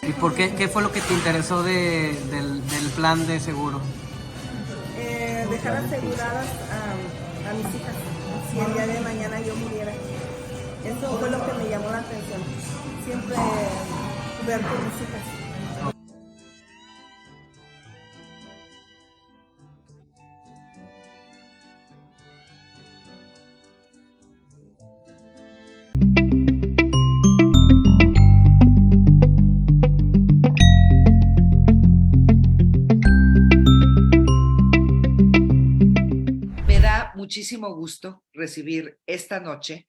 ¿Y por qué? ¿Qué fue lo que te interesó del plan de seguro? Dejar aseguradas a mis hijas si el día de mañana yo muriera. Eso fue lo que me llamó la atención. Siempre ver por mis hijas. Me da muchísimo gusto recibir esta noche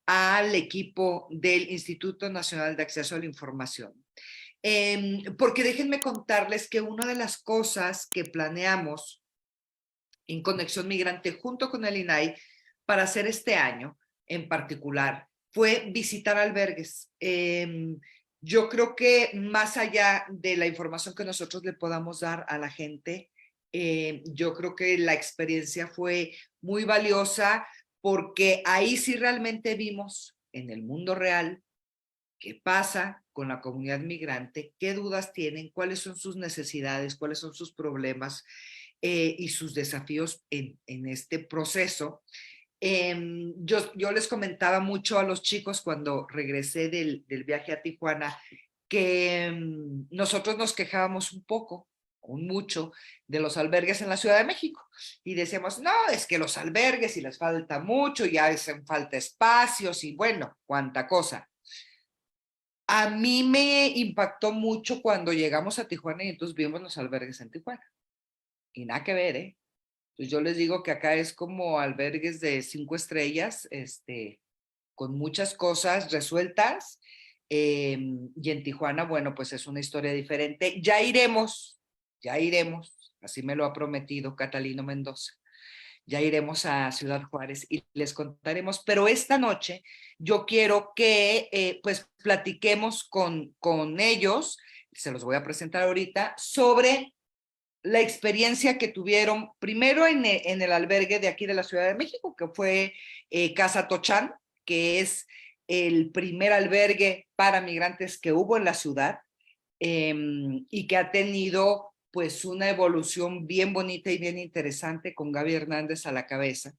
al equipo del Instituto Nacional de Acceso a la Información. Porque déjenme contarles que una de las cosas que planeamos en Conexión Migrante junto con el INAI para hacer este año en particular fue visitar albergues. Yo creo que más allá de la información que nosotros le podamos dar a la gente, yo creo que la experiencia fue muy valiosa porque ahí sí realmente vimos en el mundo real qué pasa con la comunidad migrante, qué dudas tienen, cuáles son sus necesidades, cuáles son sus problemas y sus desafíos en este proceso. Yo les comentaba mucho a los chicos cuando regresé del viaje a Tijuana que nosotros nos quejábamos un poco, un mucho, de los albergues en la Ciudad de México. Y decíamos, no, es que los albergues y les falta mucho, ya hacen falta espacios y bueno, cuánta cosa. A mí me impactó mucho cuando llegamos a Tijuana y entonces vimos los albergues en Tijuana. Y nada que ver, ¿eh? Pues yo les digo que acá es como albergues de 5 estrellas, con muchas cosas resueltas. Y en Tijuana, bueno, pues es una historia diferente. Ya iremos, así me lo ha prometido Catalino Mendoza. Ya iremos a Ciudad Juárez y les contaremos, pero esta noche yo quiero que pues platiquemos con ellos, se los voy a presentar ahorita, sobre la experiencia que tuvieron primero en el albergue de aquí de la Ciudad de México, que fue Casa Tochán, que es el primer albergue para migrantes que hubo en la ciudad y que ha tenido pues una evolución bien bonita y bien interesante con Gaby Hernández a la cabeza.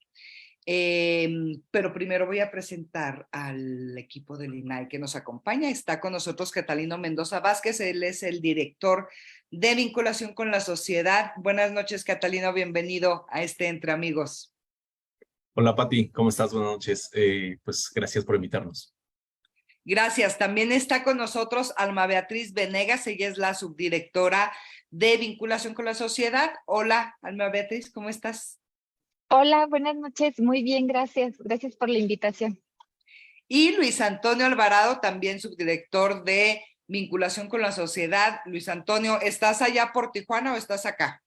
Pero primero voy a presentar al equipo del INAI que nos acompaña. Está con nosotros Catalino Mendoza Vázquez, él es el director de vinculación con la sociedad. Buenas noches, Catalino, bienvenido a este Entre Amigos. Hola Pati, ¿cómo estás? Buenas noches. Pues gracias por invitarnos. Gracias. También está con nosotros Alma Beatriz Venegas, ella es la subdirectora de vinculación con la sociedad. Hola, Alma Beatriz, ¿cómo estás? Hola, buenas noches. Muy bien, gracias. Gracias por la invitación. Y Luis Antonio Alvarado, también subdirector de vinculación con la sociedad. Luis Antonio, ¿estás allá por Tijuana o estás acá?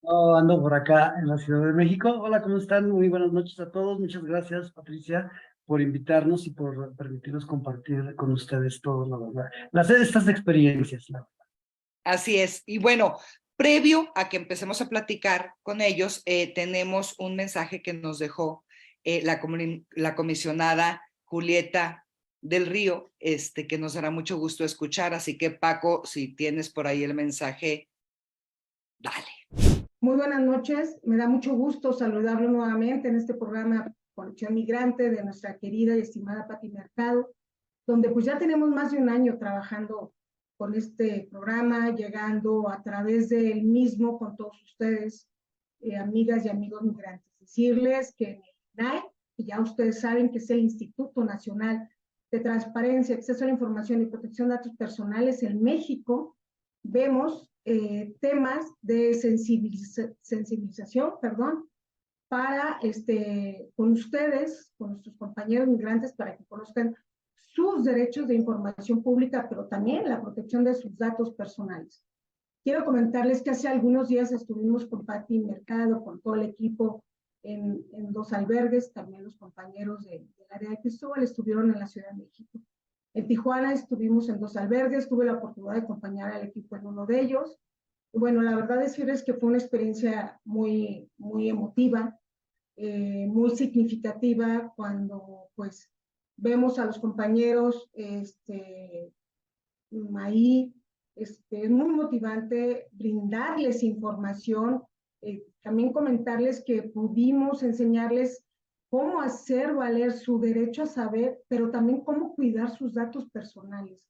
No, ando por acá en la Ciudad de México. Hola, ¿cómo están? Muy buenas noches a todos. Muchas gracias, Patricia, por invitarnos y por permitirnos compartir con ustedes todos, la verdad. Estas experiencias, la verdad. Así es. Y bueno, previo a que empecemos a platicar con ellos, tenemos un mensaje que nos dejó la comisionada Julieta del Río, que nos dará mucho gusto escuchar. Así que, Paco, si tienes por ahí el mensaje, dale. Muy buenas noches, me da mucho gusto saludarlo nuevamente en este programa Conexión Migrante de nuestra querida y estimada Pati Mercado, donde pues ya tenemos más de un año trabajando con este programa, llegando a través del mismo con todos ustedes, amigas y amigos migrantes. Decirles que en el INAI, que ya ustedes saben que es el Instituto Nacional de Transparencia, Acceso a la Información y Protección de Datos Personales en México, vemos temas de sensibilización, para con ustedes, con nuestros compañeros migrantes, para que conozcan sus derechos de información pública, pero también la protección de sus datos personales. Quiero comentarles que hace algunos días estuvimos con Pati Mercado, con todo el equipo en 2 albergues, también los compañeros del área de Cristóbal estuvieron en la Ciudad de México. En Tijuana estuvimos en 2 albergues, tuve la oportunidad de acompañar al equipo en uno de ellos. Y bueno, la verdad decirles que fue una experiencia muy, muy emotiva, muy significativa cuando pues vemos a los compañeros ahí Es muy motivante brindarles información, también comentarles que pudimos enseñarles cómo hacer valer su derecho a saber, pero también cómo cuidar sus datos personales.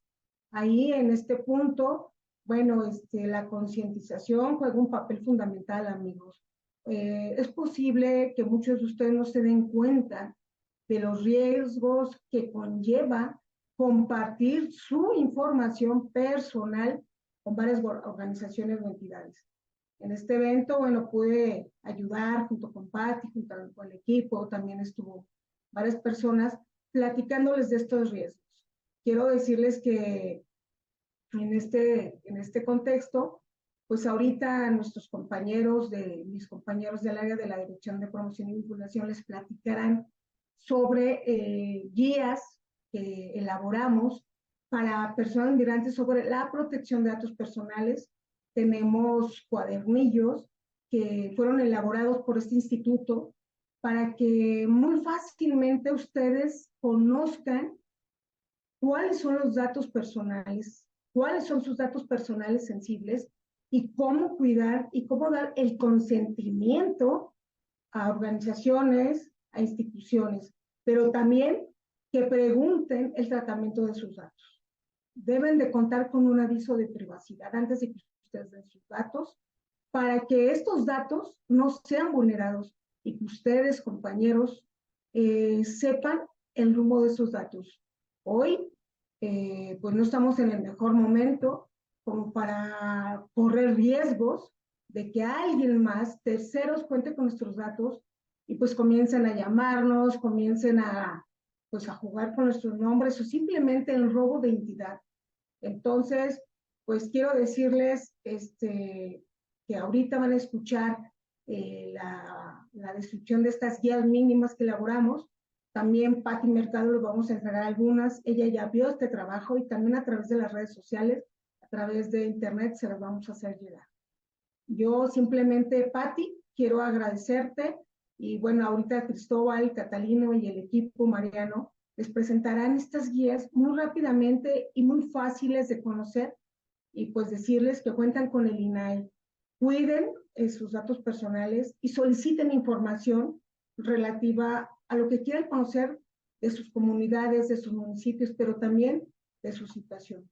Ahí en este punto, bueno, la concientización juega un papel fundamental, amigos. Es posible que muchos de ustedes no se den cuenta de los riesgos que conlleva compartir su información personal con varias organizaciones o entidades. En este evento, bueno, pude ayudar junto con Patti, junto con el equipo, también estuvo varias personas platicándoles de estos riesgos. Quiero decirles que en este contexto, pues ahorita nuestros compañeros, mis compañeros del área de la Dirección de Promoción y Vinculación les platicarán sobre guías que elaboramos para personas migrantes sobre la protección de datos personales. Tenemos cuadernillos que fueron elaborados por este instituto para que muy fácilmente ustedes conozcan cuáles son los datos personales, cuáles son sus datos personales sensibles y cómo cuidar y cómo dar el consentimiento a organizaciones, a instituciones, pero también que pregunten el tratamiento de sus datos. Deben de contar con un aviso de privacidad antes de que ustedes den sus datos, para que estos datos no sean vulnerados y que ustedes, compañeros, sepan el rumbo de sus datos. Hoy, pues no estamos en el mejor momento como para correr riesgos de que alguien más, terceros, cuente con nuestros datos y pues comiencen a llamarnos, comiencen pues a jugar con nuestros nombres o simplemente el robo de identidad. Entonces, pues quiero decirles que ahorita van a escuchar la descripción de estas guías mínimas que elaboramos. También Patti Mercado les vamos a entregar algunas. Ella ya vio este trabajo y también a través de las redes sociales, a través de internet, se las vamos a hacer llegar. Yo simplemente, Patti, quiero agradecerte y bueno, ahorita Cristóbal, Catalino y el equipo Mariano les presentarán estas guías muy rápidamente y muy fáciles de conocer y pues decirles que cuentan con el INAI. Cuiden sus datos personales y soliciten información relativa a lo que quieran conocer de sus comunidades, de sus municipios, pero también de su situación.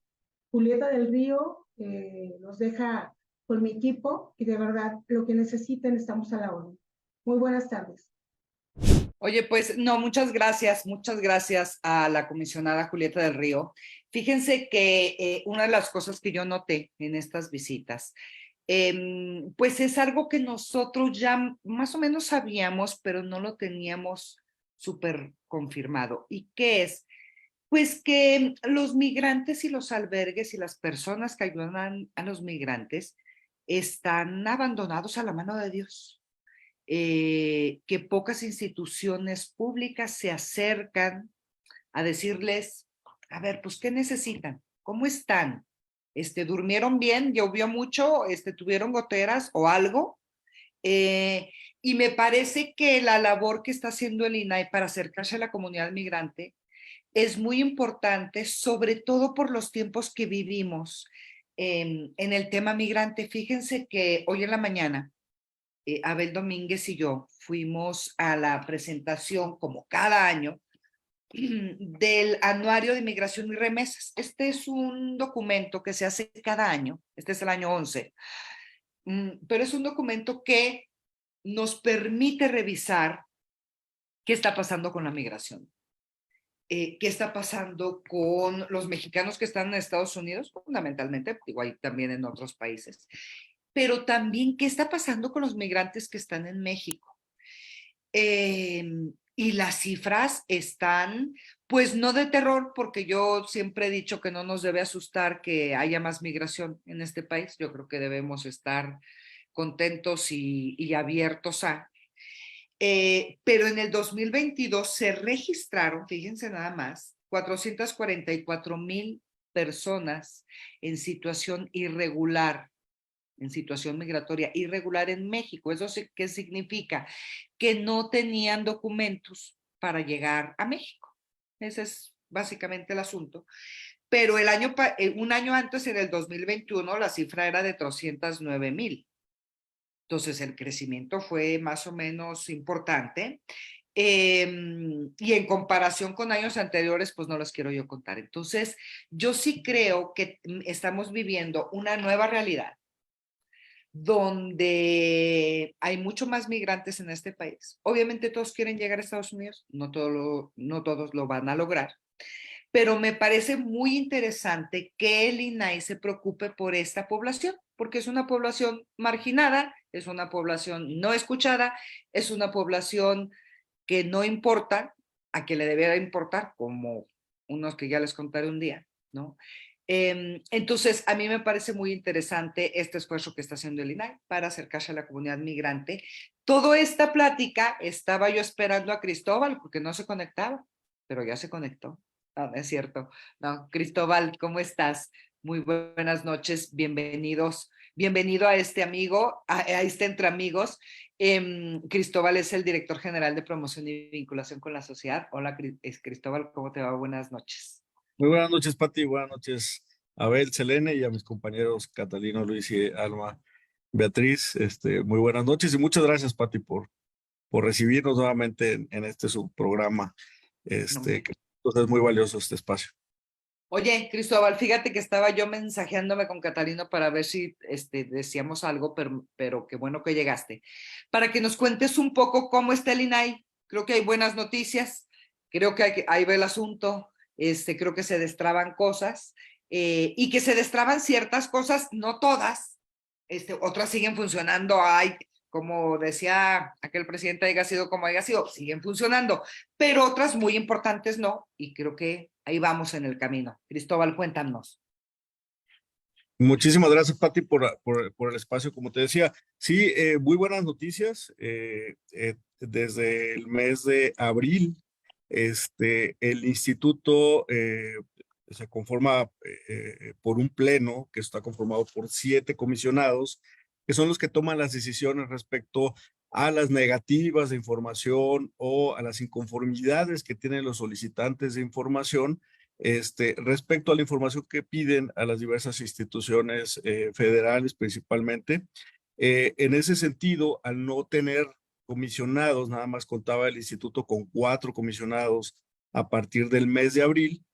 Julieta del Río nos deja con mi equipo y de verdad lo que necesiten estamos a la orden. Muy buenas tardes. Oye, pues no, muchas gracias a la comisionada Julieta del Río. Fíjense que una de las cosas que yo noté en estas visitas, pues es algo que nosotros ya más o menos sabíamos, pero no lo teníamos súper confirmado. ¿Y qué es? Pues que los migrantes y los albergues y las personas que ayudan a los migrantes están abandonados a la mano de Dios. Que pocas instituciones públicas se acercan a decirles, a ver, pues, ¿qué necesitan? ¿Cómo están? ¿Durmieron bien? ¿Llovió mucho? ¿Tuvieron goteras o algo? Y me parece que la labor que está haciendo el INAI para acercarse a la comunidad migrante es muy importante, sobre todo por los tiempos que vivimos en el tema migrante. Fíjense que hoy en la mañana, Abel Domínguez y yo fuimos a la presentación, como cada año, del Anuario de Migración y Remesas. Este es un documento que se hace cada año, este es el año 11, pero es un documento que nos permite revisar qué está pasando con la migración, qué está pasando con los mexicanos que están en Estados Unidos, fundamentalmente, igual también en otros países, pero también qué está pasando con los migrantes que están en México. Y las cifras están, pues no de terror, porque yo siempre he dicho que no nos debe asustar que haya más migración en este país. Yo creo que debemos estar contentos y abiertos a. Pero en el 2022 se registraron, fíjense nada más, 444,000 personas en situación irregular, en situación migratoria irregular en México. ¿Eso qué significa? Que no tenían documentos para llegar a México. Ese es básicamente el asunto. pero un año antes, en el 2021, la cifra era de 309,000. Entonces, el crecimiento fue más o menos importante. Y en comparación con años anteriores, pues no los quiero yo contar. Entonces, yo sí creo que estamos viviendo una nueva realidad donde hay mucho más migrantes en este país. Obviamente todos quieren llegar a Estados Unidos, no todos lo van a lograr, pero me parece muy interesante que el INAI se preocupe por esta población, porque es una población marginada, es una población no escuchada, es una población que no importa, a que le debiera importar, como unos que ya les contaré un día, ¿no? Entonces, a mí me parece muy interesante este esfuerzo que está haciendo el INAI para acercarse a la comunidad migrante. Toda esta plática estaba yo esperando a Cristóbal porque no se conectaba, pero ya se conectó. No, es cierto. No, Cristóbal, ¿cómo estás? Muy buenas noches, bienvenido a este amigo, a este Entre Amigos. Cristóbal es el director general de promoción y vinculación con la sociedad. Hola, Cristóbal, ¿cómo te va? Buenas noches. Muy buenas noches, Pati. Buenas noches, Abel, Selene, y a mis compañeros Catalino, Luis y Alma Beatriz. Muy buenas noches y muchas gracias, Pati, por recibirnos nuevamente en este subprograma. Que es muy valioso este espacio. Oye, Cristóbal, fíjate que estaba yo mensajeándome con Catalino para ver si decíamos algo, pero qué bueno que llegaste. Para que nos cuentes un poco cómo está el INAI. Creo que hay buenas noticias, creo que ahí va el asunto. Creo que se destraban cosas y que se destraban ciertas cosas, no todas, otras siguen funcionando, como decía aquel presidente, haya sido como haya sido, siguen funcionando, pero otras muy importantes no, y creo que ahí vamos en el camino. Cristóbal, cuéntanos. Muchísimas gracias, Pati, por el espacio, como te decía. Sí, muy buenas noticias. Desde el mes de abril, el instituto se conforma por un pleno que está conformado por 7 comisionados, que son los que toman las decisiones respecto a las negativas de información o a las inconformidades que tienen los solicitantes de información respecto a la información que piden a las diversas instituciones federales principalmente. En ese sentido, al no tener comisionados, nada más contaba el instituto con 4 comisionados a partir del mes de abril.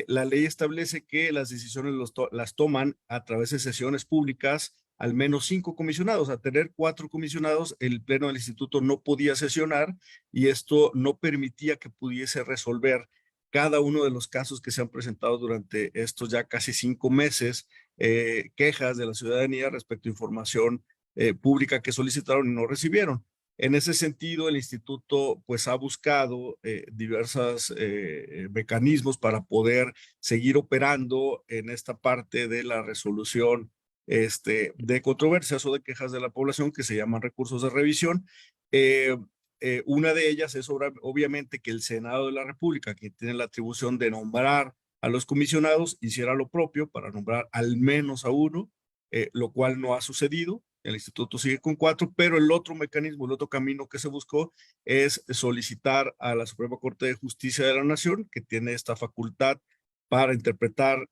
La ley establece que las decisiones las toman a través de sesiones públicas al menos 5 comisionados. A tener 4 comisionados, el pleno del instituto no podía sesionar y esto no permitía que pudiese resolver cada uno de los casos que se han presentado durante estos ya casi 5 meses, quejas de la ciudadanía respecto a información pública que solicitaron y no recibieron. En ese sentido, el instituto pues ha buscado diversos mecanismos para poder seguir operando en esta parte de la resolución de controversias o de quejas de la población que se llaman recursos de revisión. Una de ellas es obviamente que el Senado de la República, que tiene la atribución de nombrar a los comisionados, hiciera lo propio para nombrar al menos a uno, lo cual no ha sucedido. El instituto sigue con 4, pero el otro mecanismo, el otro camino que se buscó es solicitar a la Suprema Corte de Justicia de la Nación, que tiene esta facultad para interpretar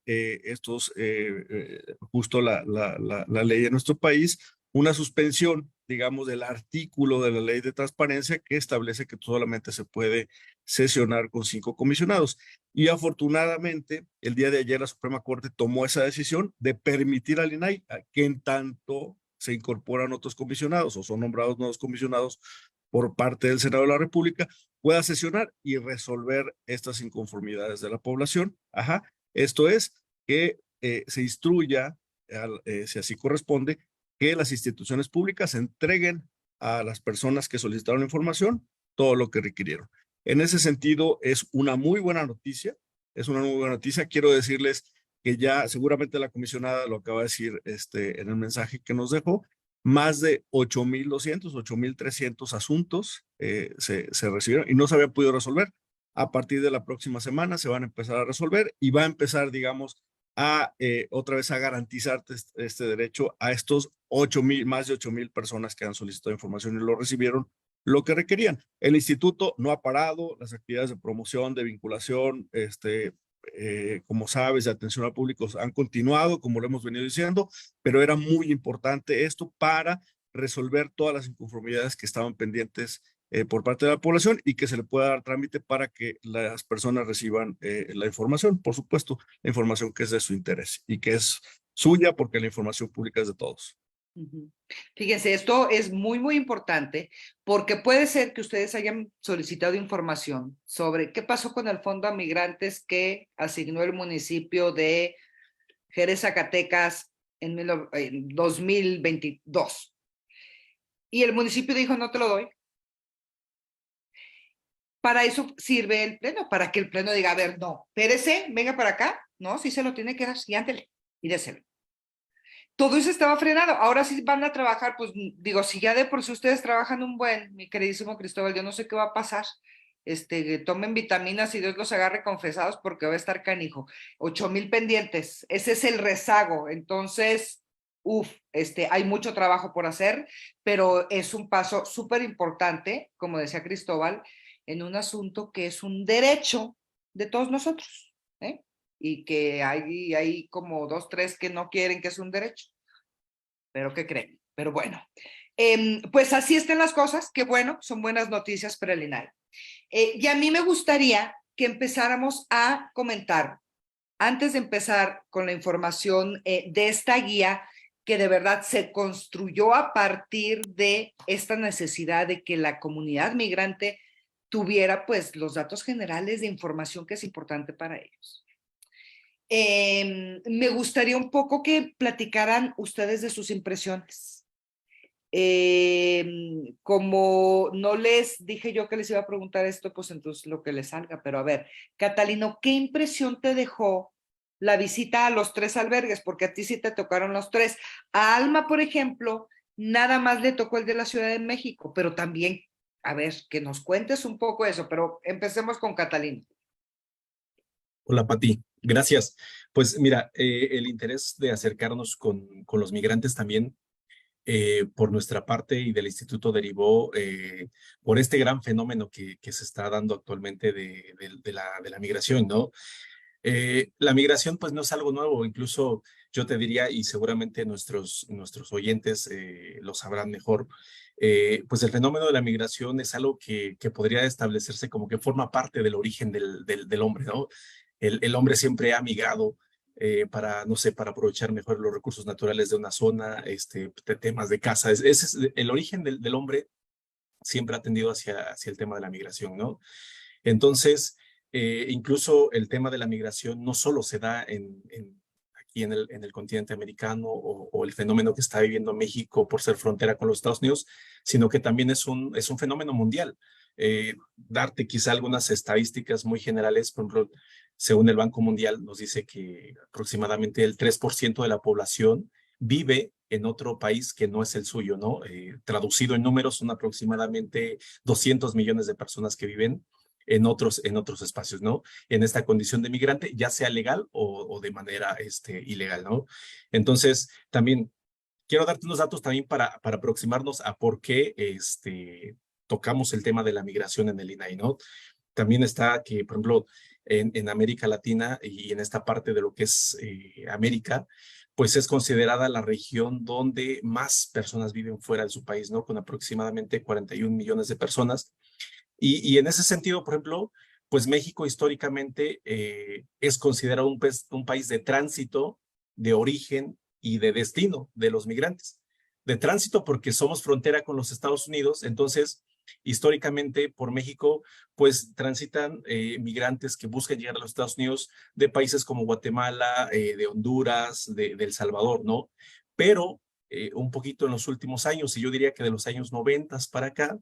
justo la ley de nuestro país, una suspensión, digamos, del artículo de la ley de transparencia que establece que solamente se puede sesionar con 5 comisionados. Y afortunadamente, el día de ayer la Suprema Corte tomó esa decisión de permitir al INAI que en tanto se incorporan otros comisionados o son nombrados nuevos comisionados por parte del Senado de la República, pueda sesionar y resolver estas inconformidades de la población. Esto es que se instruya, si así corresponde, que las instituciones públicas entreguen a las personas que solicitaron información todo lo que requirieron. En ese sentido, es una muy buena noticia. Quiero decirles que ya seguramente la comisionada lo acaba de decir en el mensaje que nos dejó, más de 8,200, 8,300 asuntos se recibieron y no se habían podido resolver. A partir de la próxima semana se van a empezar a resolver y va a empezar, digamos, otra vez a garantizar este derecho a estos más de 8,000 personas que han solicitado información y lo recibieron lo que requerían. El instituto no ha parado las actividades de promoción, de vinculación, como sabes, de atención al público han continuado, como lo hemos venido diciendo, pero era muy importante esto para resolver todas las inconformidades que estaban pendientes por parte de la población y que se le pueda dar trámite para que las personas reciban la información, por supuesto, la información que es de su interés y que es suya porque la información pública es de todos. Fíjense, esto es muy, muy importante porque puede ser que ustedes hayan solicitado información sobre qué pasó con el fondo a migrantes que asignó el municipio de Jerez, Zacatecas en 2022. Y el municipio dijo, no te lo doy. Para eso sirve el pleno, para que el pleno diga, a ver, no, espérese, venga para acá, no, sí se lo tiene que dar, sí, ándele, y déselo. Todo eso estaba frenado, ahora sí van a trabajar, pues digo, si ya de por sí ustedes trabajan un buen, mi queridísimo Cristóbal, yo no sé qué va a pasar, tomen vitaminas y Dios los agarre confesados porque va a estar canijo, 8,000 pendientes, ese es el rezago, entonces, hay mucho trabajo por hacer, pero es un paso súper importante, como decía Cristóbal, en un asunto que es un derecho de todos nosotros, ¿eh? Y que hay como 2, 3 que no quieren que es un derecho. Pero ¿qué creen? Pero bueno, pues así están las cosas, que bueno, son buenas noticias para el INAI. Y a mí me gustaría que empezáramos a comentar, antes de empezar con la información de esta guía, que de verdad se construyó a partir de esta necesidad de que la comunidad migrante tuviera pues los datos generales de información que es importante para ellos. Me gustaría un poco que platicaran ustedes de sus impresiones. Como no les dije yo que les iba a preguntar esto, pues entonces lo que les salga, pero a ver, Catalino, ¿qué impresión te dejó la visita a los 3 albergues? Porque a ti sí te tocaron los 3. A Alma, por ejemplo, nada más le tocó el de la Ciudad de México, pero también, a ver, que nos cuentes un poco eso, pero empecemos con Catalino. Hola, Pati. Gracias. Pues mira, el interés de acercarnos con los migrantes también por nuestra parte y del instituto derivó por este gran fenómeno que se está dando actualmente de la migración, ¿no? La migración pues no es algo nuevo, incluso yo te diría, y seguramente nuestros oyentes lo sabrán mejor, pues el fenómeno de la migración es algo que podría establecerse como que forma parte del origen del hombre, ¿no? El hombre siempre ha migrado para, no sé, para aprovechar mejor los recursos naturales de una zona, temas de caza. Ese es el origen del hombre, siempre ha tendido hacia el tema de la migración, ¿no? Entonces, incluso el tema de la migración no solo se da aquí en el continente americano o el fenómeno que está viviendo México por ser frontera con los Estados Unidos, sino que también es un fenómeno mundial. Darte quizá algunas estadísticas muy generales, por ejemplo, según el Banco Mundial, nos dice que aproximadamente el 3% de la población vive en otro país que no es el suyo, ¿no? Traducido en números, son aproximadamente 200 millones de personas que viven en otros espacios, ¿no? En esta condición de migrante, ya sea legal o de manera ilegal, ¿no? Entonces, también quiero darte unos datos también para aproximarnos a por qué tocamos el tema de la migración en el INAI, ¿no? También está que, por ejemplo, en América Latina y en esta parte de lo que es América, pues es considerada la región donde más personas viven fuera de su país, ¿no? Con aproximadamente 41 millones de personas. Y en ese sentido, por ejemplo, pues México históricamente es considerado un país de tránsito, de origen y de destino de los migrantes. De tránsito porque somos frontera con los Estados Unidos, entonces históricamente por México pues transitan migrantes que buscan llegar a los Estados Unidos de países como Guatemala, de Honduras, de El Salvador, ¿no? Pero un poquito en los últimos años, y yo diría que de los años 90 para acá,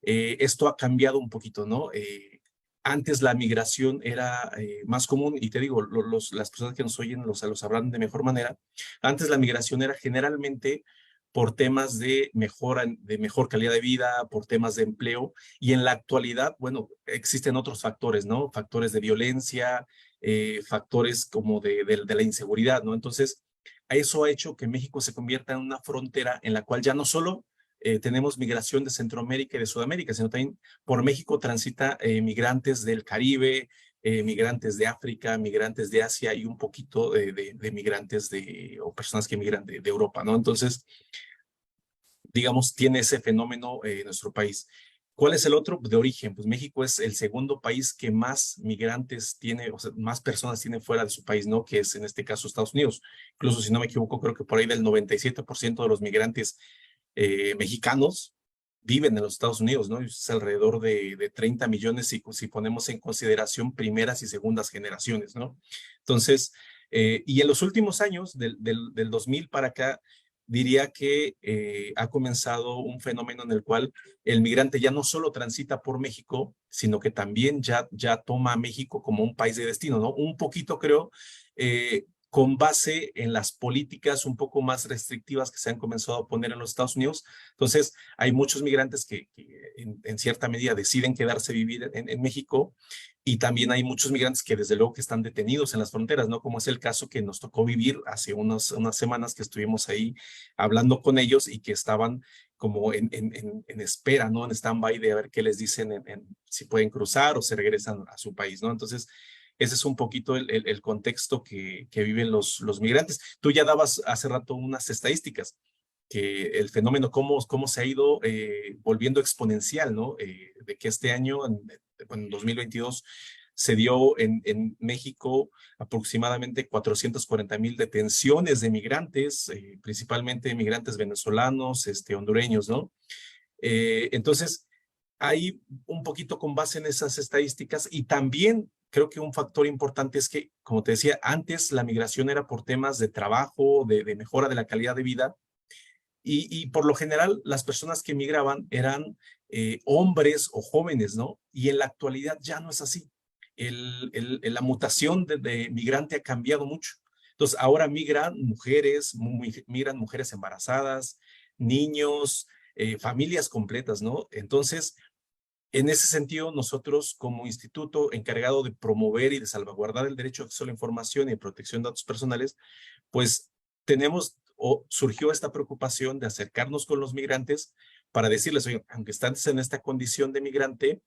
esto ha cambiado un poquito, ¿no? Antes la migración era más común, y te digo, las personas que nos oyen lo sabrán de mejor manera. Antes la migración era generalmente por temas de mejor calidad de vida, por temas de empleo, y en la actualidad, bueno, existen otros factores, ¿no? Factores de violencia, factores como de la inseguridad, ¿no? Entonces, eso ha hecho que México se convierta en una frontera en la cual ya no solo tenemos migración de Centroamérica y de Sudamérica, sino también por México transita migrantes del Caribe, migrantes de África, migrantes de Asia y un poquito de migrantes o personas que migran de Europa, ¿no? Entonces, digamos, tiene ese fenómeno nuestro país. ¿Cuál es el otro? De origen. Pues México es el segundo país que más migrantes tiene, o sea, más personas tiene fuera de su país, ¿no? Que es en este caso Estados Unidos. Incluso, si no me equivoco, creo que por ahí del 97% de los migrantes mexicanos viven en los Estados Unidos, ¿no? Es alrededor de 30 millones si ponemos en consideración primeras y segundas generaciones, ¿no? Entonces, y en los últimos años, del 2000 para acá, diría que ha comenzado un fenómeno en el cual el migrante ya no solo transita por México, sino que también ya toma a México como un país de destino, ¿no? Un poquito, creo, con base en las políticas un poco más restrictivas que se han comenzado a poner en los Estados Unidos. Entonces, hay muchos migrantes que en cierta medida deciden quedarse a vivir en México, y también hay muchos migrantes que desde luego que están detenidos en las fronteras, ¿no? Como es el caso que nos tocó vivir hace unas semanas que estuvimos ahí hablando con ellos y que estaban como en espera, ¿no? En stand-by de a ver qué les dicen si pueden cruzar o se regresan a su país, ¿no? Entonces, ese es un poquito el contexto que viven los migrantes. Tú ya dabas hace rato unas estadísticas, que el fenómeno cómo se ha ido volviendo exponencial, ¿no? De que este año, en 2022, se dio en México aproximadamente 440,000 detenciones de migrantes, principalmente migrantes venezolanos, hondureños, ¿no? Entonces, ahí un poquito con base en esas estadísticas, y también creo que un factor importante es que, como te decía, antes la migración era por temas de trabajo, de mejora de la calidad de vida, y por lo general las personas que migraban eran hombres o jóvenes, ¿no? Y en la actualidad ya no es así. La mutación de migrante ha cambiado mucho. Entonces, ahora migran mujeres embarazadas, niños, familias completas, ¿no? Entonces, en ese sentido, nosotros como instituto encargado de promover y de salvaguardar el derecho a acceso a la información y protección de datos personales, pues surgió esta preocupación de acercarnos con los migrantes para decirles, oye, aunque estás en esta condición de migrante,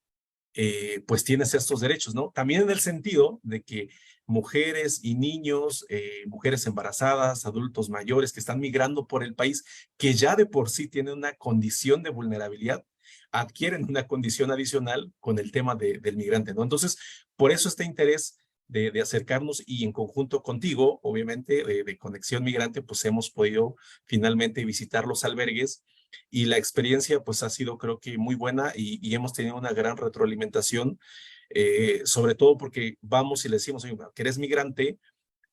pues tienes estos derechos, ¿no? También en el sentido de que mujeres y niños, mujeres embarazadas, adultos mayores que están migrando por el país, que ya de por sí tienen una condición de vulnerabilidad, adquieren una condición adicional con el tema del migrante, ¿no? Entonces, por eso este interés de acercarnos, y en conjunto contigo, obviamente, de Conexión Migrante, pues hemos podido finalmente visitar los albergues, y la experiencia pues ha sido, creo que, muy buena, y hemos tenido una gran retroalimentación, sobre todo porque vamos y le decimos, oye, que eres migrante,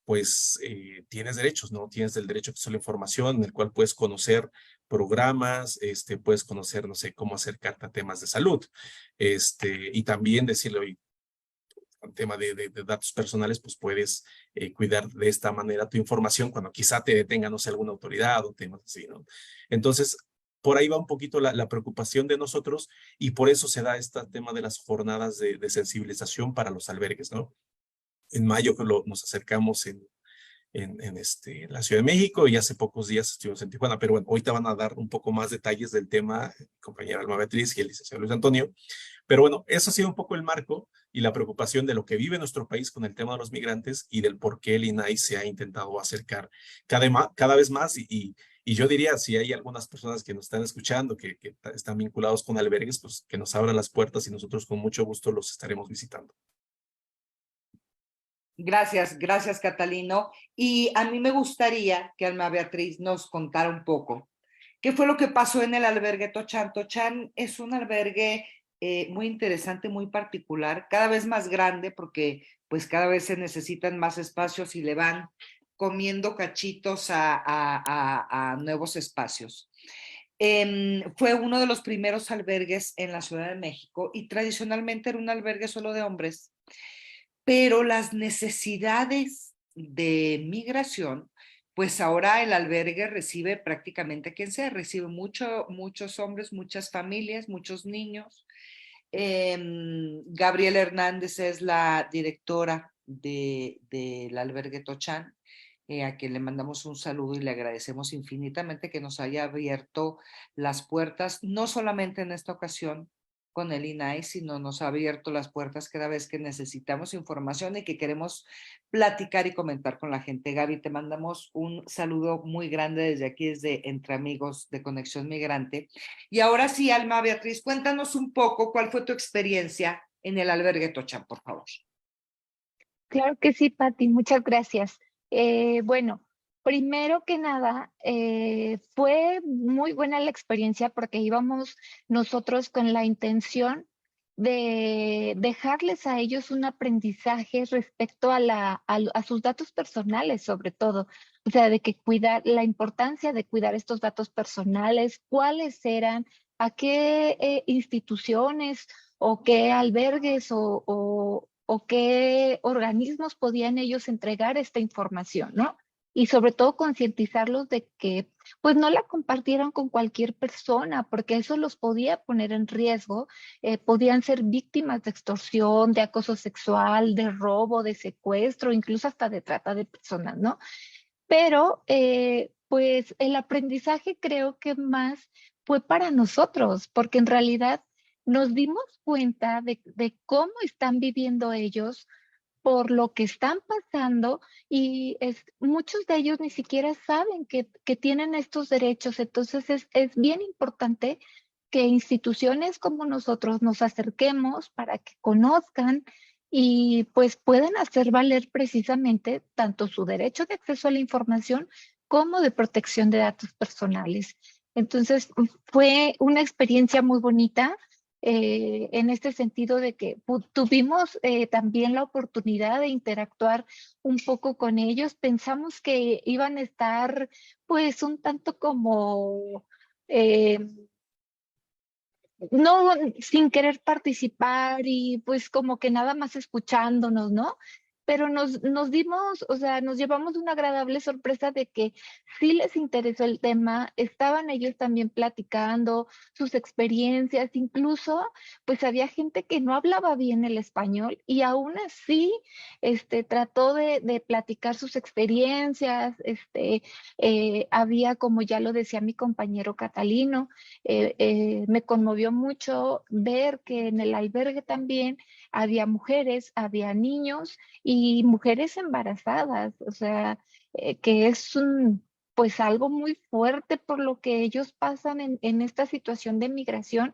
pues tienes derechos, ¿no? Tienes el derecho a acceso a la información, en el cual puedes conocer programas, puedes conocer, no sé, cómo acercarte a temas de salud, y también decirle, oye, el tema de datos personales, pues puedes cuidar de esta manera tu información cuando quizá te detenga, no sé, alguna autoridad o temas así, ¿no? Entonces, por ahí va un poquito la preocupación de nosotros, y por eso se da este tema de las jornadas de sensibilización para los albergues, ¿no? En mayo nos acercamos en la Ciudad de México, y hace pocos días estuvimos en Tijuana, pero bueno, ahorita van a dar un poco más detalles del tema mi compañera Alma Beatriz y el licenciado Luis Antonio. Pero bueno, eso ha sido un poco el marco y la preocupación de lo que vive nuestro país con el tema de los migrantes, y del por qué el INAI se ha intentado acercar cada vez más, y yo diría, si hay algunas personas que nos están escuchando que están vinculados con albergues, pues que nos abran las puertas, y nosotros con mucho gusto los estaremos visitando. Gracias, gracias, Catalino. Y a mí me gustaría que Alma Beatriz nos contara un poco qué fue lo que pasó en el albergue Tochán. Tochán es un albergue muy interesante, muy particular, cada vez más grande, porque pues cada vez se necesitan más espacios y le van comiendo cachitos a nuevos espacios. Fue uno de los primeros albergues en la Ciudad de México, y tradicionalmente era un albergue solo de hombres, pero las necesidades de migración, pues ahora el albergue recibe prácticamente quien sea, recibe muchos hombres, muchas familias, muchos niños. Gabriela Hernández es la directora del albergue Tochán, a quien le mandamos un saludo y le agradecemos infinitamente que nos haya abierto las puertas, no solamente en esta ocasión, con el INAI, sino nos ha abierto las puertas cada vez que necesitamos información y que queremos platicar y comentar con la gente. Gaby, te mandamos un saludo muy grande desde aquí, desde Entre Amigos de Conexión Migrante. Y ahora sí, Alma Beatriz, cuéntanos un poco cuál fue tu experiencia en el albergue Tochan, por favor. Claro que sí, Pati, muchas gracias. Bueno, primero que nada, fue muy buena la experiencia porque íbamos nosotros con la intención de dejarles a ellos un aprendizaje respecto a sus datos personales, sobre todo. O sea, de que cuidar, la importancia de cuidar estos datos personales, cuáles eran, a qué instituciones o qué albergues o qué organismos podían ellos entregar esta información, ¿no? Y sobre todo concientizarlos de que pues no la compartieran con cualquier persona, porque eso los podía poner en riesgo, podían ser víctimas de extorsión, de acoso sexual, de robo, de secuestro, incluso hasta de trata de personas, ¿no? Pero pues el aprendizaje creo que más fue para nosotros, porque en realidad nos dimos cuenta de cómo están viviendo ellos, por lo que están pasando y muchos de ellos ni siquiera saben que tienen estos derechos. Entonces es bien importante que instituciones como nosotros nos acerquemos para que conozcan y pues puedan hacer valer precisamente tanto su derecho de acceso a la información como de protección de datos personales. Entonces fue una experiencia muy bonita en este sentido de que tuvimos también la oportunidad de interactuar un poco con ellos. Pensamos que iban a estar pues un tanto como eh, no sin querer participar y pues como que nada más escuchándonos, ¿no? Pero nos dimos, o sea, nos llevamos una agradable sorpresa de que sí les interesó el tema, estaban ellos también platicando sus experiencias, incluso pues había gente que no hablaba bien el español y aún así trató de platicar sus experiencias, había, como ya lo decía mi compañero Catalino, me conmovió mucho ver que en el albergue también había mujeres, había niños y mujeres embarazadas, o sea, que es pues algo muy fuerte por lo que ellos pasan en esta situación de migración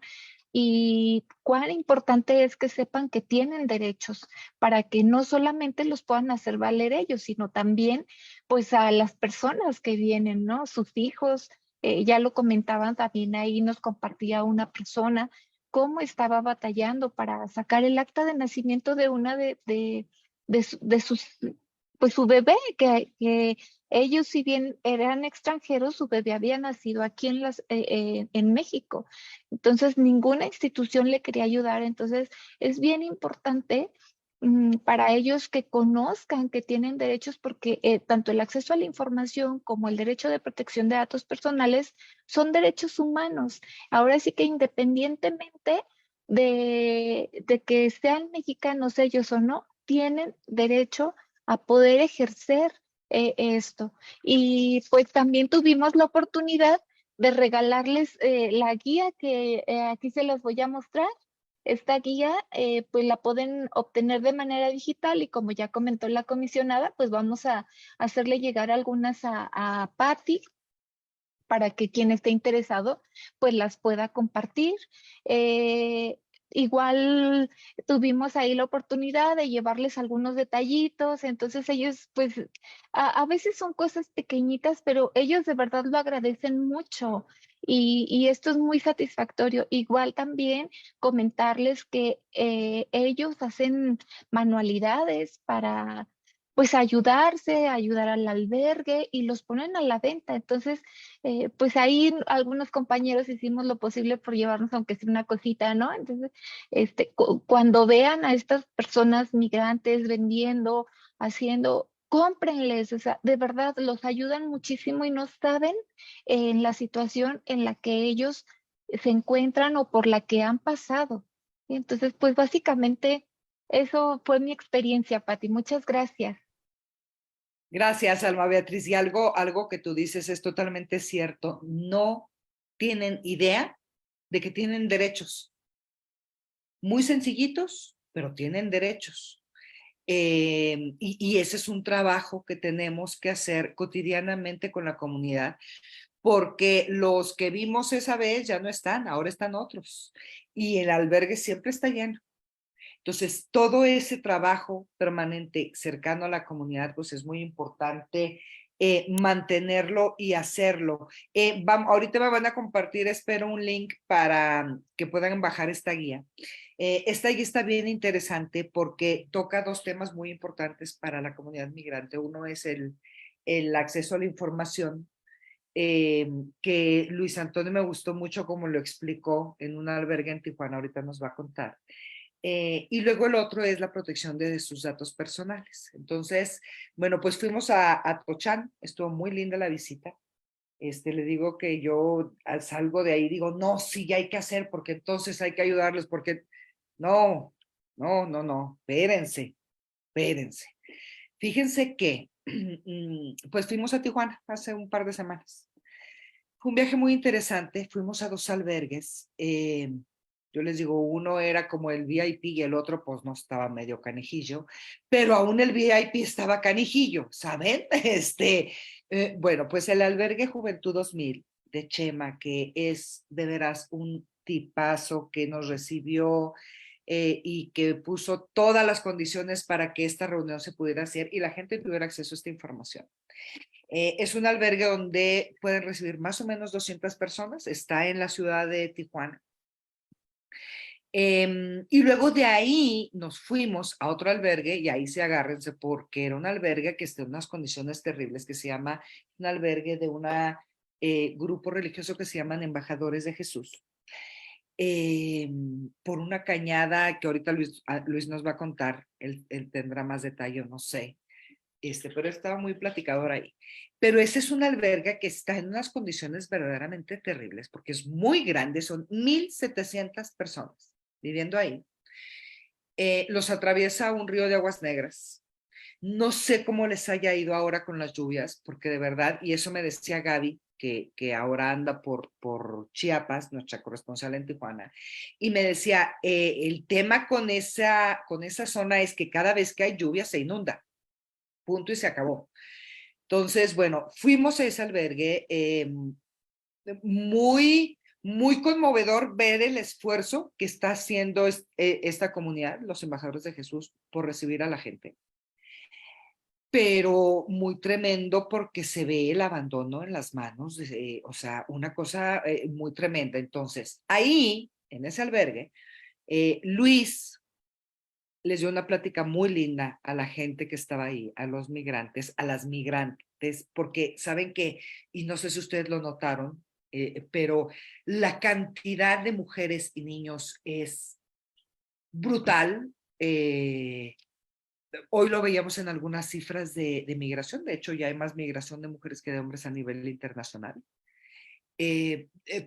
y cuán importante es que sepan que tienen derechos para que no solamente los puedan hacer valer ellos, sino también pues a las personas que vienen, ¿no? Sus hijos, ya lo comentaban también ahí, nos compartía una persona cómo estaba batallando para sacar el acta de nacimiento de una de sus, pues su bebé, que ellos si bien eran extranjeros, su bebé había nacido aquí en México. Entonces, ninguna institución le quería ayudar. Entonces, es bien importante para ellos que conozcan que tienen derechos porque tanto el acceso a la información como el derecho de protección de datos personales son derechos humanos. Ahora sí que independientemente de que sean mexicanos ellos o no, tienen derecho a poder ejercer esto. Y pues también tuvimos la oportunidad de regalarles la guía que aquí se las voy a mostrar. Esta guía pues la pueden obtener de manera digital y como ya comentó la comisionada, pues vamos a hacerle llegar algunas a Patty para que quien esté interesado pues las pueda compartir. Eh, Igual tuvimos ahí la oportunidad de llevarles algunos detallitos, entonces ellos pues a veces son cosas pequeñitas, pero ellos de verdad lo agradecen mucho y esto es muy satisfactorio. Igual también comentarles que ellos hacen manualidades para pues ayudarse, ayudar al albergue y los ponen a la venta. Entonces, pues ahí algunos compañeros hicimos lo posible por llevarnos aunque sea una cosita, ¿no? Entonces, cuando vean a estas personas migrantes vendiendo, haciendo, cómprenles, o sea, de verdad los ayudan muchísimo y no saben en la situación en la que ellos se encuentran o por la que han pasado. Entonces, pues básicamente eso fue mi experiencia, Pati. Muchas gracias. Gracias, Alma Beatriz. Y algo que tú dices es totalmente cierto. No tienen idea de que tienen derechos. muy sencillitos, pero tienen derechos. Y ese es un trabajo que tenemos que hacer cotidianamente con la comunidad, porque los que vimos esa vez ya no están, ahora están otros. Y el albergue siempre está lleno. Entonces, todo ese trabajo permanente cercano a la comunidad, pues es muy importante mantenerlo y hacerlo. Ahorita me van a compartir, espero, un link para que puedan bajar esta guía. Esta guía está bien interesante porque toca dos temas muy importantes para la comunidad migrante. Uno es el acceso a la información, que Luis Antonio me gustó mucho como lo explicó en un albergue en Tijuana, ahorita nos va a contar. Y luego el otro es la protección de sus datos personales. Entonces, bueno, pues fuimos a Tochán, estuvo muy linda la visita. Le digo que yo salgo de ahí, digo, no, sí, hay que hacer, porque entonces hay que ayudarles, porque no, espérense, espérense. Fíjense que, pues fuimos a Tijuana hace un par de semanas. Fue un viaje muy interesante, fuimos a dos albergues. Yo les digo, uno era como el VIP y el otro pues no estaba medio canijillo, pero aún el VIP estaba canijillo, ¿saben? Bueno, pues el albergue Juventud 2000 de Chema, que es de veras un tipazo que nos recibió y que puso todas las condiciones para que esta reunión se pudiera hacer y la gente tuviera acceso a esta información. Es un albergue donde pueden recibir más o menos 200 personas, está en la ciudad de Tijuana. Y luego de ahí nos fuimos a otro albergue y ahí se agárrense porque era un albergue que está en unas condiciones terribles, que se llama un albergue de un grupo religioso que se llaman Embajadores de Jesús. Por una cañada que ahorita Luis nos va a contar, él tendrá más detalle, no sé, pero estaba muy platicador ahí. Pero ese es un albergue que está en unas condiciones verdaderamente terribles porque es muy grande, son 1,700 personas viviendo ahí. Los atraviesa un río de aguas negras. No sé cómo les haya ido ahora con las lluvias, porque de verdad, y eso me decía Gaby, que ahora anda por Chiapas, nuestra corresponsal en Tijuana, y me decía, el tema con esa zona es que cada vez que hay lluvia se inunda, punto y se acabó. Entonces, bueno, fuimos a ese albergue, muy conmovedor ver el esfuerzo que está haciendo esta comunidad, los Embajadores de Jesús, por recibir a la gente. Pero muy tremendo porque se ve el abandono en las manos, o sea, una cosa muy tremenda. Entonces, ahí, en ese albergue, Luis les dio una plática muy linda a la gente que estaba ahí, a los migrantes, a las migrantes, porque saben que, y no sé si ustedes lo notaron, pero la cantidad de mujeres y niños es brutal. Hoy lo veíamos en algunas cifras de migración, de hecho ya hay más migración de mujeres que de hombres a nivel internacional,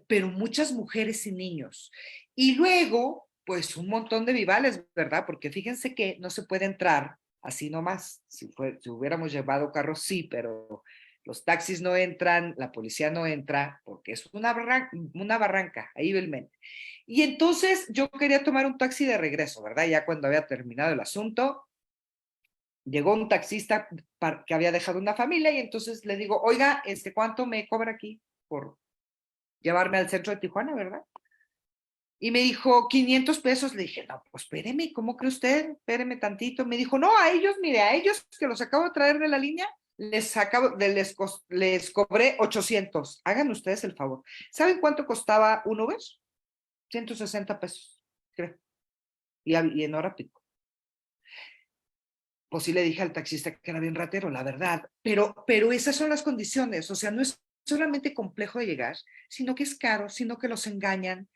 pero muchas mujeres y niños. Y luego, pues un montón de vivales, ¿verdad? Porque fíjense que no se puede entrar así nomás. Si hubiéramos llevado carros, sí, pero los taxis no entran, la policía no entra, porque es una barranca, ahí vilmente. Y entonces yo quería tomar un taxi de regreso, ¿verdad? Ya cuando había terminado el asunto, llegó un taxista que había dejado una familia y entonces le digo, oiga, ¿cuánto me cobra aquí por llevarme al centro de Tijuana, verdad? Y me dijo, 500 pesos. Le dije, no, pues espéreme, ¿cómo cree usted? Espéreme tantito. Me dijo, no, a ellos, mire, a ellos que los acabo de traer de la línea, les cobré 800. Hagan ustedes el favor. ¿Saben cuánto costaba un Uber? 160 pesos, creo. Y en hora pico. Pues sí le dije al taxista que era bien ratero, la verdad. Pero esas son las condiciones. O sea, no es solamente complejo de llegar, sino que es caro, sino que los engañan.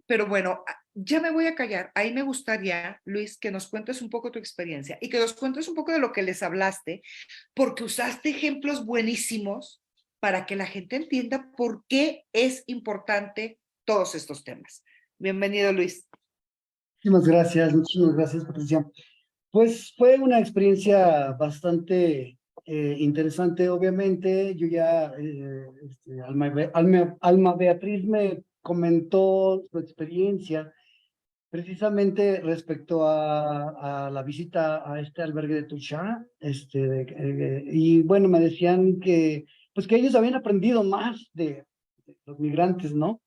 Pero bueno, ya me voy a callar. Ahí me gustaría, Luis, que nos cuentes un poco tu experiencia y que nos cuentes un poco de lo que les hablaste, porque usaste ejemplos buenísimos para que la gente entienda por qué es importante todos estos temas. Bienvenido, Luis. Muchísimas gracias, Patricia. Pues fue una experiencia bastante interesante, obviamente. Yo ya, Alma Beatriz me comentó su experiencia precisamente respecto a la visita a este albergue de Tuchá, y bueno, me decían que, pues que ellos habían aprendido más de los migrantes, ¿no?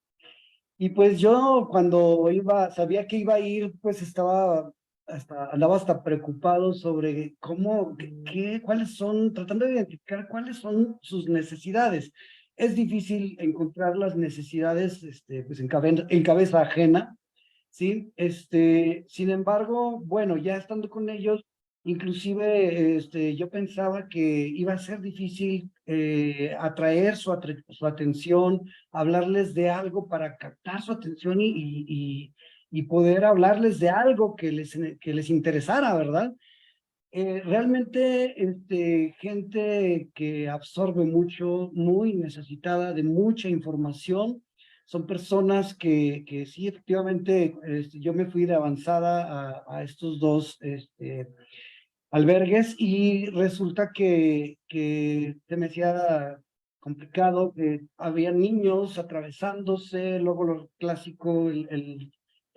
Y pues yo cuando sabía que iba a ir, pues andaba hasta preocupado sobre cuáles son, tratando de identificar cuáles son sus necesidades. Es difícil encontrar las necesidades, pues en cabeza ajena, ¿sí? Sin embargo, bueno, ya estando con ellos, inclusive, yo pensaba que iba a ser difícil atraer su atención, hablarles de algo para captar su atención y poder hablarles de algo que les interesara, ¿verdad? Realmente, gente que absorbe mucho, muy necesitada de mucha información, son personas que sí, efectivamente, yo me fui de avanzada a estos dos albergues y resulta que se me hacía complicado, que había niños atravesándose, luego lo clásico,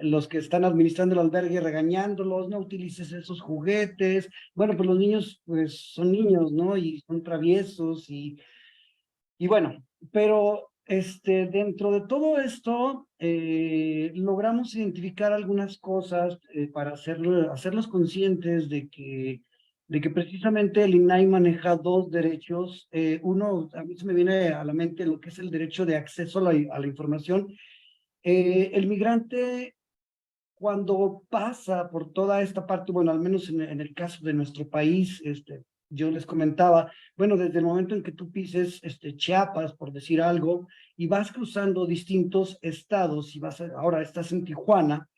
los que están administrando el albergue regañándolos, no utilices esos juguetes. Bueno, pues los niños pues son niños, ¿no? Y son traviesos y bueno, pero dentro de todo esto logramos identificar algunas cosas para hacerlos conscientes de que precisamente el INAI maneja dos derechos. Uno, a mí se me viene a la mente lo que es el derecho de acceso a la información. El migrante, cuando pasa por toda esta parte, bueno, al menos en el caso de nuestro país, yo les comentaba, bueno, desde el momento en que tú pises Chiapas, por decir algo, y vas cruzando distintos estados, y ahora estás en Tijuana,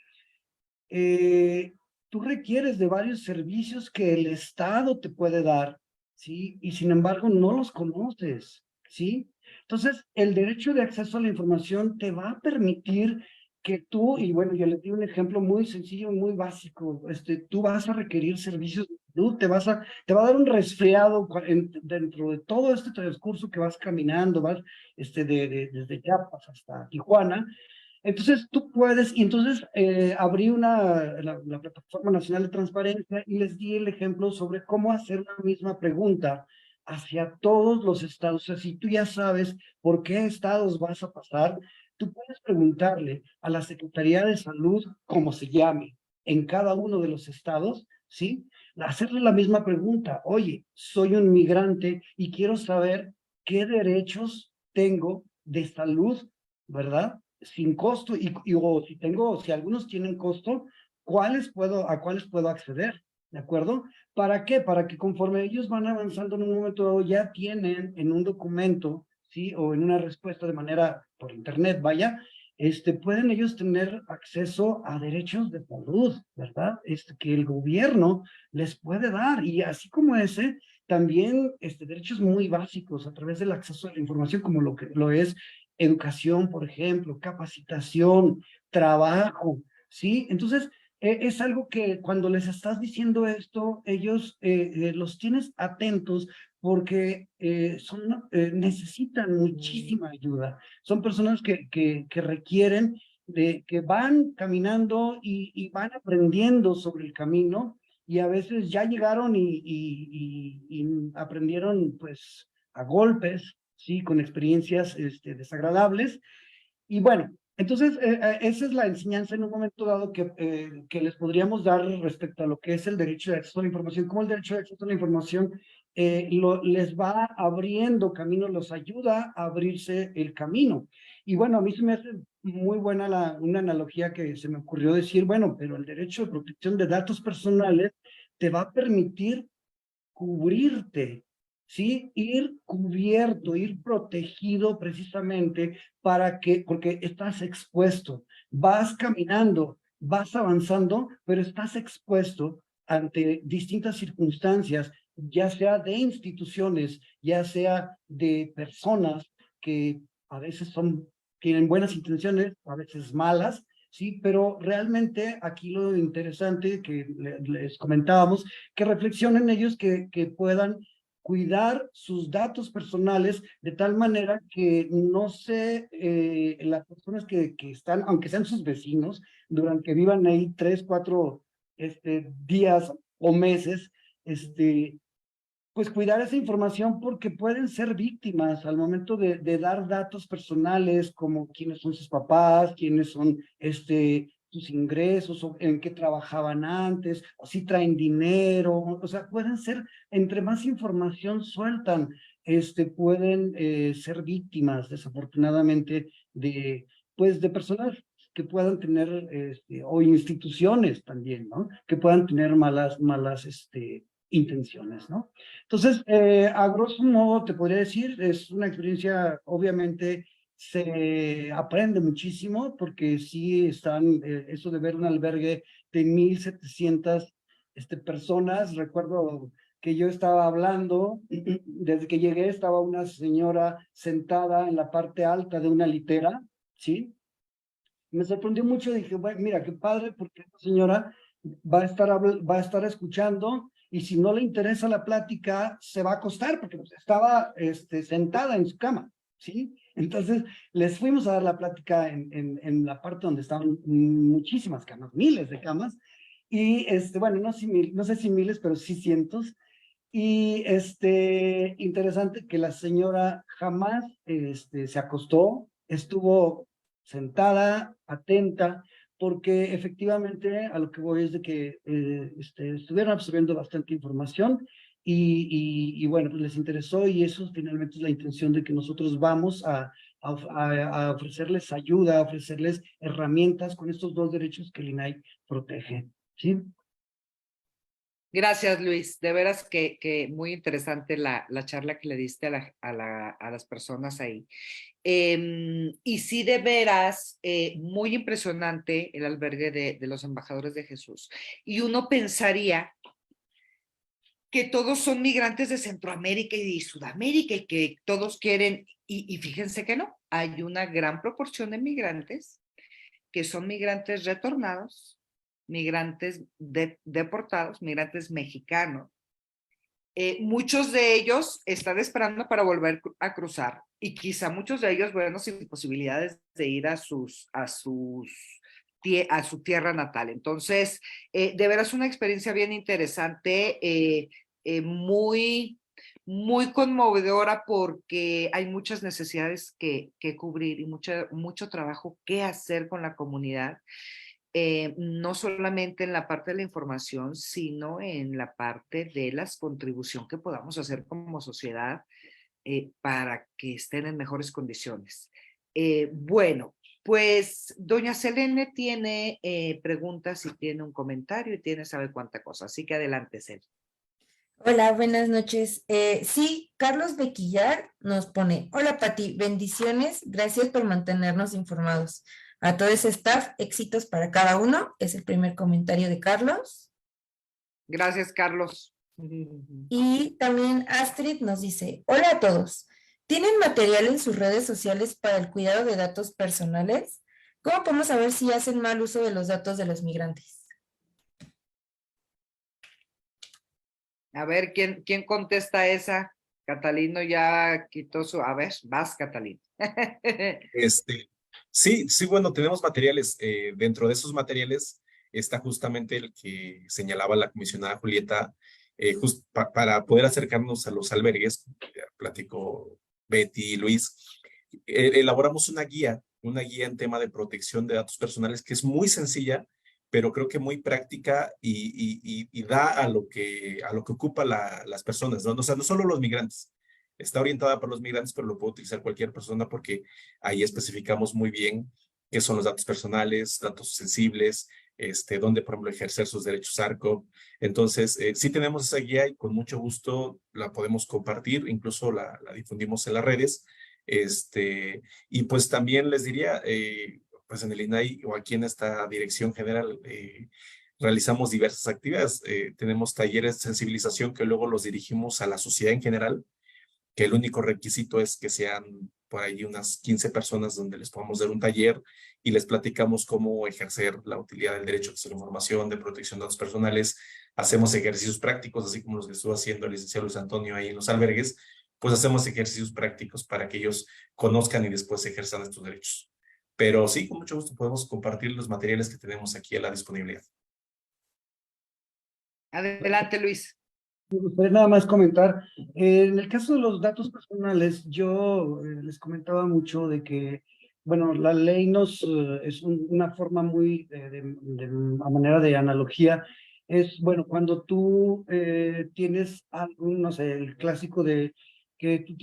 tú requieres de varios servicios que el Estado te puede dar, ¿sí? Y sin embargo no los conoces, ¿sí? Entonces, el derecho de acceso a la información te va a permitir que tú, y bueno, yo les di un ejemplo muy sencillo, muy básico, tú vas a requerir servicios de salud, te va a dar un resfriado dentro de todo este transcurso que vas caminando, vas desde Chiapas hasta Tijuana. Entonces tú puedes, y entonces abrí la Plataforma Nacional de Transparencia y les di el ejemplo sobre cómo hacer una misma pregunta hacia todos los estados. O sea, si tú ya sabes por qué estados vas a pasar, tú puedes preguntarle a la Secretaría de Salud, como se llame, en cada uno de los estados, ¿sí? Hacerle la misma pregunta. Oye, soy un migrante y quiero saber qué derechos tengo de salud, ¿verdad? Sin costo o si algunos tienen costo, a cuáles puedo acceder, ¿de acuerdo? ¿Para qué? Para que conforme ellos van avanzando en un momento dado ya tienen en un documento, ¿sí? O en una respuesta de manera por internet, vaya, pueden ellos tener acceso a derechos de salud, ¿verdad? Que el gobierno les puede dar, y así como ese, también derechos muy básicos a través del acceso a la información, como lo es educación, por ejemplo, capacitación, trabajo, ¿sí? Entonces, es algo que cuando les estás diciendo esto, ellos los tienes atentos porque necesitan muchísima ayuda. Son personas que requieren que van caminando y van aprendiendo sobre el camino y a veces ya llegaron y aprendieron pues a golpes, sí, con experiencias desagradables. Y bueno, entonces esa es la enseñanza en un momento dado que les podríamos dar respecto a lo que es el derecho de acceso a la información, cómo el derecho de acceso a la información les va abriendo camino, los ayuda a abrirse el camino. Y bueno, a mí se me hace muy buena una analogía que se me ocurrió decir, bueno, pero el derecho de protección de datos personales te va a permitir cubrirte, ¿sí? Ir cubierto, ir protegido precisamente porque estás expuesto, vas caminando, vas avanzando, pero estás expuesto ante distintas circunstancias, ya sea de instituciones, ya sea de personas que a veces tienen buenas intenciones, a veces malas, sí, pero realmente aquí lo interesante que les comentábamos, que reflexionen ellos que puedan cuidar sus datos personales de tal manera que no se, las personas que están, aunque sean sus vecinos, durante que vivan ahí 3, 4 días o meses, pues cuidar esa información porque pueden ser víctimas al momento de dar datos personales como quiénes son sus papás, quiénes son sus ingresos, o en qué trabajaban antes, o si traen dinero, o sea, pueden ser, entre más información sueltan, pueden ser víctimas, desafortunadamente, pues, de personas que puedan tener, o instituciones también, ¿no? Que puedan tener malas, intenciones, ¿no? Entonces, a grosso modo, te podría decir, es una experiencia, obviamente, se aprende muchísimo, porque sí están, eso de ver un albergue de 1,700 personas, recuerdo que yo estaba hablando, desde que llegué estaba una señora sentada en la parte alta de una litera, ¿sí? Me sorprendió mucho, dije, bueno, mira, qué padre, porque esta señora va a estar escuchando, y si no le interesa la plática, se va a acostar, porque pues, estaba sentada en su cama, ¿sí? Entonces, les fuimos a dar la plática en la parte donde estaban muchísimas camas, miles de camas, y bueno, no sé si miles, pero sí cientos, y interesante que la señora jamás se acostó, estuvo sentada, atenta, porque efectivamente a lo que voy es de que estuvieron absorbiendo bastante información y bueno, pues les interesó, y eso finalmente es la intención de que nosotros vamos a ofrecerles ayuda, a ofrecerles herramientas con estos 2 derechos que el INAI protege, ¿sí? Gracias, Luis. De veras que muy interesante la charla que le diste a las personas ahí. Y sí, de veras, muy impresionante el albergue de los embajadores de Jesús. Y uno pensaría que todos son migrantes de Centroamérica y de Sudamérica y que todos quieren, y fíjense que no, hay una gran proporción de migrantes que son migrantes retornados, migrantes deportados, migrantes mexicanos. Muchos de ellos están esperando para volver a cruzar y quizá muchos de ellos, bueno, sin posibilidades de ir a su tierra natal. Entonces, de veras una experiencia bien interesante, muy conmovedora, porque hay muchas necesidades que cubrir y mucho trabajo que hacer con la comunidad. No solamente en la parte de la información, sino en la parte de la contribución que podamos hacer como sociedad para que estén en mejores condiciones. Bueno, pues doña Selene tiene preguntas y tiene un comentario y tiene sabe cuánta cosa, así que adelante, Selene. Hola, buenas noches. Sí, Carlos Bequillar nos pone, hola Pati, bendiciones, gracias por mantenernos informados. A todo ese staff, éxitos para cada uno, es el primer comentario de Carlos. Gracias, Carlos. Y también Astrid nos dice, hola a todos, ¿tienen material en sus redes sociales para el cuidado de datos personales? ¿Cómo podemos saber si hacen mal uso de los datos de los migrantes? A ver, ¿quién contesta esa? Catalino ya quitó su... A ver, vas, Catalino. Sí, bueno, tenemos materiales. Dentro de esos materiales está justamente el que señalaba la comisionada Julieta, para poder acercarnos a los albergues, platicó Betty y Luis. Elaboramos una guía en tema de protección de datos personales que es muy sencilla, pero creo que muy práctica y da a lo que ocupa las personas, ¿no? O sea, no solo los migrantes. Está orientada para los migrantes, pero lo puede utilizar cualquier persona porque ahí especificamos muy bien qué son los datos personales, datos sensibles, dónde, por ejemplo, ejercer sus derechos ARCO. Entonces, sí tenemos esa guía y con mucho gusto la podemos compartir, incluso la difundimos en las redes. Y pues también les diría, pues en el INAI o aquí en esta dirección general, realizamos diversas actividades. Tenemos talleres de sensibilización que luego los dirigimos a la sociedad en general, que el único requisito es que sean por ahí unas 15 personas donde les podamos dar un taller y les platicamos cómo ejercer la utilidad del derecho a la información, de protección de datos personales, hacemos ejercicios prácticos, así como los que estuvo haciendo el licenciado Luis Antonio ahí en los albergues, pues hacemos ejercicios prácticos para que ellos conozcan y después ejerzan estos derechos. Pero sí, con mucho gusto podemos compartir los materiales que tenemos aquí a la disponibilidad. Adelante, Luis. Me gustaría nada más comentar, en el caso de los datos personales, yo les comentaba mucho de que, bueno, la ley nos, es una forma muy, a manera de analogía, es, bueno, cuando tú tienes algún, no sé, el clásico de que tú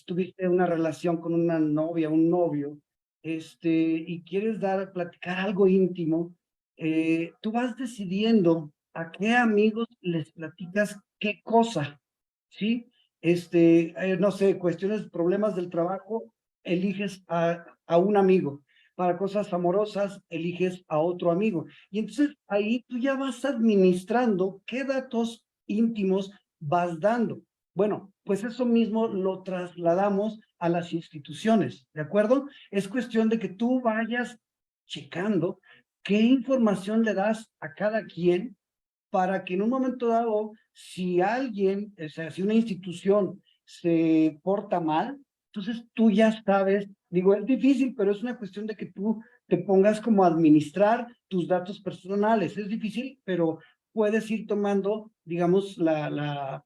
tuviste una relación con una novia, un novio, y quieres platicar algo íntimo, tú vas decidiendo a qué amigos les platicas qué cosa, ¿sí? No sé, cuestiones, problemas del trabajo, eliges a un amigo. Para cosas amorosas, eliges a otro amigo. Y entonces ahí tú ya vas administrando qué datos íntimos vas dando. Bueno, pues eso mismo lo trasladamos a las instituciones, ¿de acuerdo? Es cuestión de que tú vayas checando qué información le das a cada quien para que en un momento dado, si alguien, o sea, si una institución se porta mal, entonces tú ya sabes, digo, es difícil, pero es una cuestión de que tú te pongas como a administrar tus datos personales. Es difícil, pero puedes ir tomando, digamos, la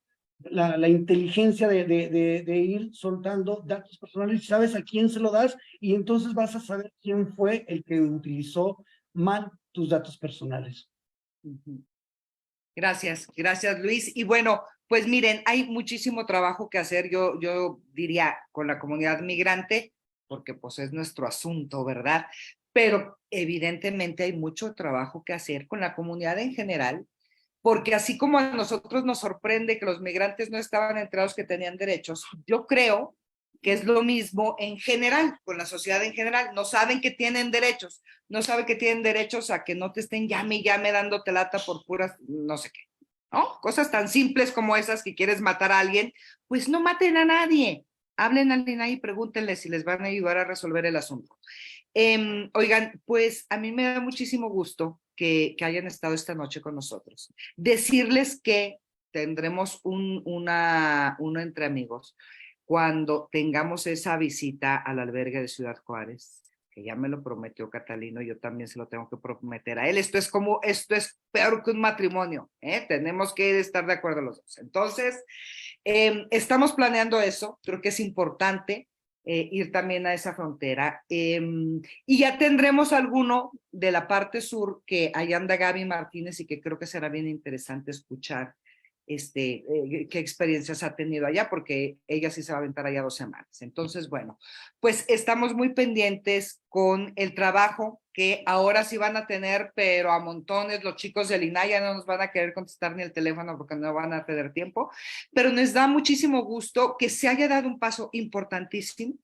inteligencia de ir soltando datos personales, sabes a quién se lo das y entonces vas a saber quién fue el que utilizó mal tus datos personales. Gracias, gracias Luis. Y bueno, pues miren, hay muchísimo trabajo que hacer, yo diría, con la comunidad migrante, porque pues es nuestro asunto, ¿verdad? Pero evidentemente hay mucho trabajo que hacer con la comunidad en general, porque así como a nosotros nos sorprende que los migrantes no estaban enterados que tenían derechos, yo creo que es lo mismo en general, con la sociedad en general. No saben que tienen derechos, no saben que tienen derechos a que no te estén llame y llame dándote lata por puras no sé qué, ¿no? Cosas tan simples como esas, que quieres matar a alguien, pues no maten a nadie. Hablen al INAI y pregúntenle si les van a ayudar a resolver el asunto. Oigan, pues a mí me da muchísimo gusto que hayan estado esta noche con nosotros. Decirles que tendremos uno entre amigos cuando tengamos esa visita al albergue de Ciudad Juárez, que ya me lo prometió Catalino, yo también se lo tengo que prometer a él. Esto es peor que un matrimonio, ¿eh? Tenemos que estar de acuerdo los dos. Entonces, estamos planeando eso, creo que es importante ir también a esa frontera. Y ya tendremos alguno de la parte sur, que allá anda Gaby Martínez y que creo que será bien interesante escuchar qué experiencias ha tenido allá, porque ella sí se va a aventar allá 2 semanas. Entonces, bueno, pues estamos muy pendientes con el trabajo que ahora sí van a tener, pero a montones. Los chicos del INAI ya no nos van a querer contestar ni el teléfono porque no van a perder tiempo, pero nos da muchísimo gusto que se haya dado un paso importantísimo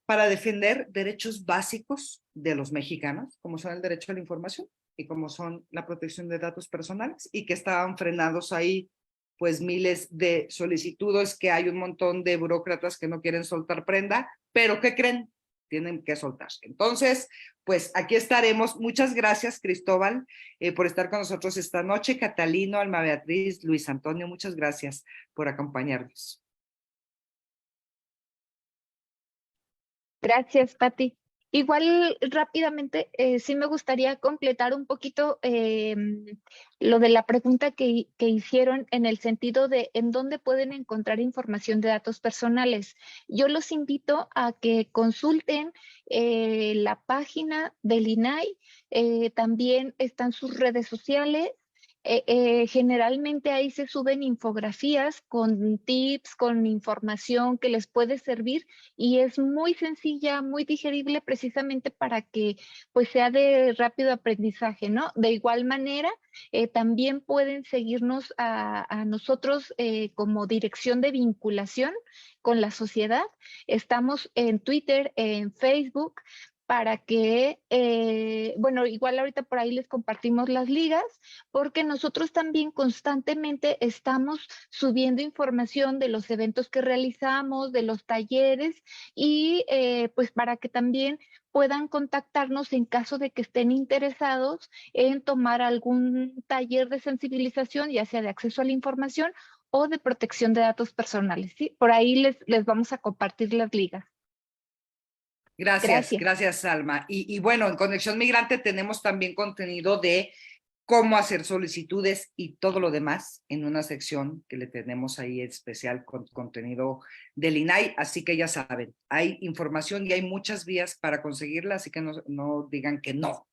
para defender derechos básicos de los mexicanos, como son el derecho a la información y como son la protección de datos personales, y que estaban frenados ahí pues miles de solicitudes, que hay un montón de burócratas que no quieren soltar prenda, pero ¿qué creen? Tienen que soltarse. Entonces, pues aquí estaremos. Muchas gracias, Cristóbal, por estar con nosotros esta noche. Catalino, Alma Beatriz, Luis Antonio, muchas gracias por acompañarnos. Gracias, Pati. Igual rápidamente, sí me gustaría completar un poquito lo de la pregunta que hicieron, en el sentido de en dónde pueden encontrar información de datos personales. Yo los invito a que consulten la página del INAI, también están sus redes sociales. Generalmente ahí se suben infografías con tips, con información que les puede servir, y es muy sencilla, muy digerible, precisamente para que pues sea de rápido aprendizaje, ¿no? De igual manera, también pueden seguirnos a nosotros como Dirección de Vinculación con la Sociedad. Estamos en Twitter, en Facebook, para que, bueno, igual ahorita por ahí les compartimos las ligas, porque nosotros también constantemente estamos subiendo información de los eventos que realizamos, de los talleres, y pues para que también puedan contactarnos en caso de que estén interesados en tomar algún taller de sensibilización, ya sea de acceso a la información o de protección de datos personales, ¿sí? Por ahí les vamos a compartir las ligas. Gracias, gracias, Alma. Y bueno, en Conexión Migrante tenemos también contenido de cómo hacer solicitudes y todo lo demás en una sección que le tenemos ahí especial con contenido del INAI, así que ya saben, hay información y hay muchas vías para conseguirla, así que no digan que no.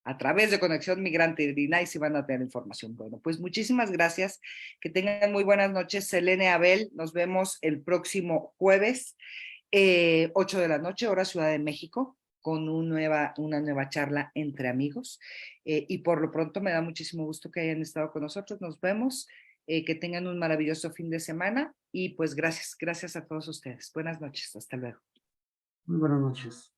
A través de Conexión Migrante y del INAI sí van a tener información. Bueno, pues muchísimas gracias, que tengan muy buenas noches. Selene, Abel, nos vemos el próximo jueves, 8 de la noche, hora Ciudad de México, con una nueva charla entre amigos. Y por lo pronto me da muchísimo gusto que hayan estado con nosotros. Nos vemos, que tengan un maravilloso fin de semana y pues gracias a todos ustedes. Buenas noches, hasta luego. Muy buenas noches.